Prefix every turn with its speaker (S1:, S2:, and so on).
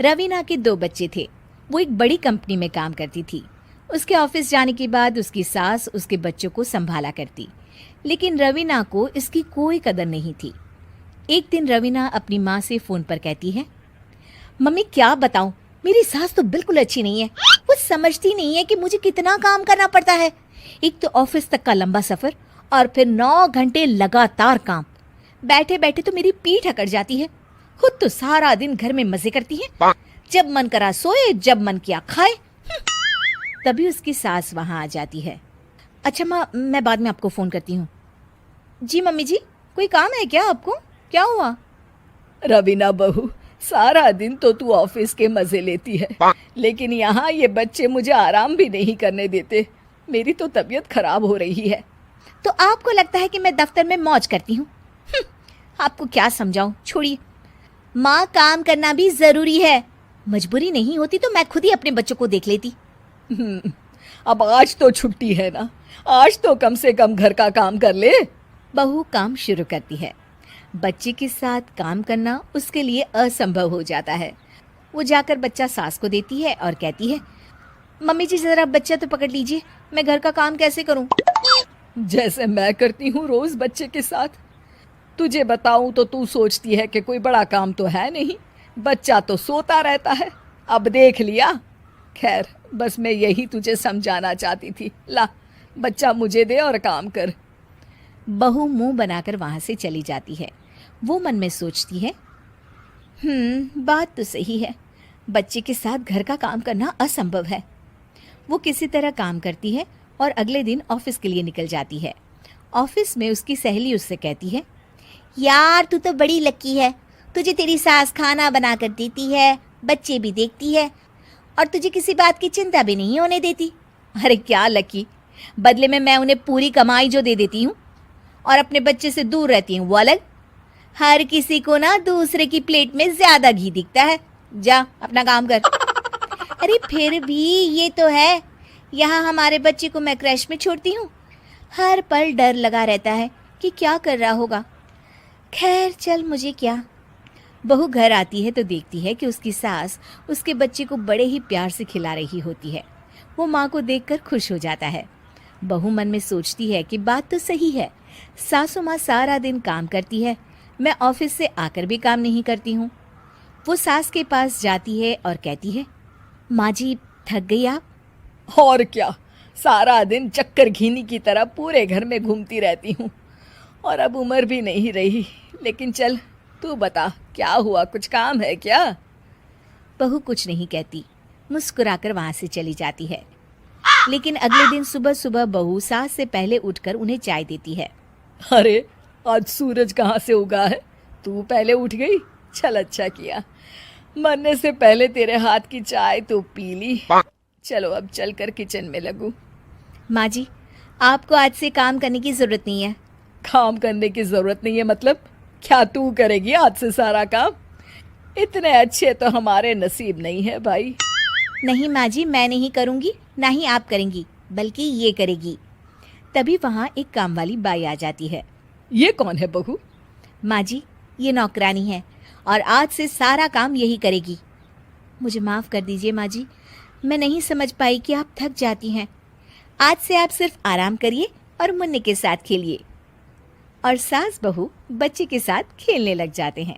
S1: रवीना के 2 बच्चे थे। वो एक बड़ी कंपनी में काम करती थी। उसके ऑफिस जाने के बाद उसकी सास उसके बच्चों को संभाला करती, लेकिन रवीना को इसकी कोई कदर नहीं थी। एक दिन रवीना अपनी माँ से फ़ोन पर कहती है, मम्मी क्या बताऊं, मेरी सास तो बिल्कुल अच्छी नहीं है। वो समझती नहीं है कि मुझे कितना काम करना पड़ता है। एक तो ऑफिस तक का लंबा सफ़र और फिर 9 घंटे लगातार काम। बैठे बैठे तो मेरी पीठ अकड़ जाती है। खुद तो सारा दिन घर में मजे करती है, जब मन करा सोए, जब मन किया खाए। तभी उसकी सास वहां आ जाती है। अच्छा माँ, मैं बाद में आपको फ़ोन करती हूँ। जी मम्मी जी, कोई काम है क्या आपको? क्या हुआ?
S2: रवीना बहू, सारा दिन तो तू ऑफिस के मजे लेती है, लेकिन यहाँ ये बच्चे मुझे आराम भी नहीं करने देते। मेरी तो तबीयत खराब हो रही है।
S1: तो आपको लगता है कि मैं दफ्तर में मौज करती हूँ? आपको क्या समझाऊं, छोड़िए। माँ, काम करना भी जरूरी है। मजबूरी नहीं होती तो मैं खुद ही अपने बच्चों को देख लेती।
S2: अब आज तो छुट्टी है ना, आज तो कम से कम घर का काम कर ले।
S1: बहू काम शुरू करती है। बच्चे के साथ काम करना उसके लिए असंभव हो जाता है। वो जाकर बच्चा सास को देती है और कहती है, मम्मी जी जरा बच्चा तो पकड़ लीजिए, मैं घर का काम कैसे करूं?
S2: जैसे मैं करती हूँ रोज बच्चे के साथ। तुझे बताऊं तो तू सोचती है कि कोई बड़ा काम तो है नहीं, बच्चा तो सोता रहता है। अब देख लिया। खैर, बस मैं यही तुझे समझाना चाहती थी। ला, बच्चा मुझे दे और काम कर।
S1: बहू मुंह बनाकर वहां से चली जाती है। वो मन में सोचती है, बात तो सही है, बच्चे के साथ घर का काम करना असंभव है। वो किसी तरह काम करती है और अगले दिन ऑफिस के लिए निकल जाती है। ऑफिस में उसकी सहेली उससे कहती है, यार तू तो बड़ी लकी है, तुझे तेरी सास खाना बना कर देती है, बच्चे भी देखती है और तुझे किसी बात की चिंता भी नहीं होने देती। अरे क्या लकी, बदले में मैं उन्हें पूरी कमाई जो दे देती हूँ और अपने बच्चे से दूर रहती हूँ वो अलग। हर किसी को ना दूसरे की प्लेट में ज्यादा घी दिखता है। जा अपना काम कर। अरे फिर भी ये तो है, यहाँ हमारे बच्चे को मैं क्रैश में छोड़ती हूँ, हर पल डर लगा रहता है कि क्या कर रहा होगा। खैर चल, मुझे क्या। बहू घर आती है तो देखती है कि उसकी सास उसके बच्चे को बड़े ही प्यार से खिला रही होती है। वो माँ को देखकर खुश हो जाता है। बहू मन में सोचती है कि बात तो सही है, सासू माँ सारा दिन काम करती है, मैं ऑफिस से आकर भी काम नहीं करती हूँ। वो सास के पास जाती है और कहती है, माँ जी थक गई आप?
S2: और क्या, सारा दिन चक्कर घीनी की तरह पूरे घर में घूमती रहती हूँ और अब उम्र भी नहीं रही। लेकिन चल तू बता, क्या हुआ, कुछ काम है क्या?
S1: बहू कुछ नहीं कहती, मुस्कुराकर वहां से चली जाती है। लेकिन अगले दिन सुबह सुबह बहू सास से पहले उठकर उन्हें चाय देती है।
S2: अरे आज सूरज कहाँ से उगा है, तू पहले उठ गई। चल अच्छा किया, मरने से पहले तेरे हाथ की चाय तो पी ली। चलो अब चलकर किचन में लगूं।
S1: माँ जी, आपको आज से काम करने की जरूरत नहीं है।
S2: काम करने की जरूरत नहीं है मतलब? क्या तू करेगी आज से सारा काम? इतने अच्छे तो हमारे नसीब नहीं है भाई।
S1: नहीं माँ जी, मैं नहीं करूँगी, ना ही आप करेंगी, बल्कि ये करेगी। तभी वहाँ एक काम वाली बाई आ जाती है।
S2: ये कौन है बहू?
S1: माँ जी, ये नौकरानी है और आज से सारा काम यही करेगी। मुझे माफ़ कर दीजिए माँ जी, मैं नहीं समझ पाई कि आप थक जाती हैं। आज से आप सिर्फ आराम करिए और मुन्ने के साथ खेलिए। और सास बहू बच्चे के साथ खेलने लग जाते हैं।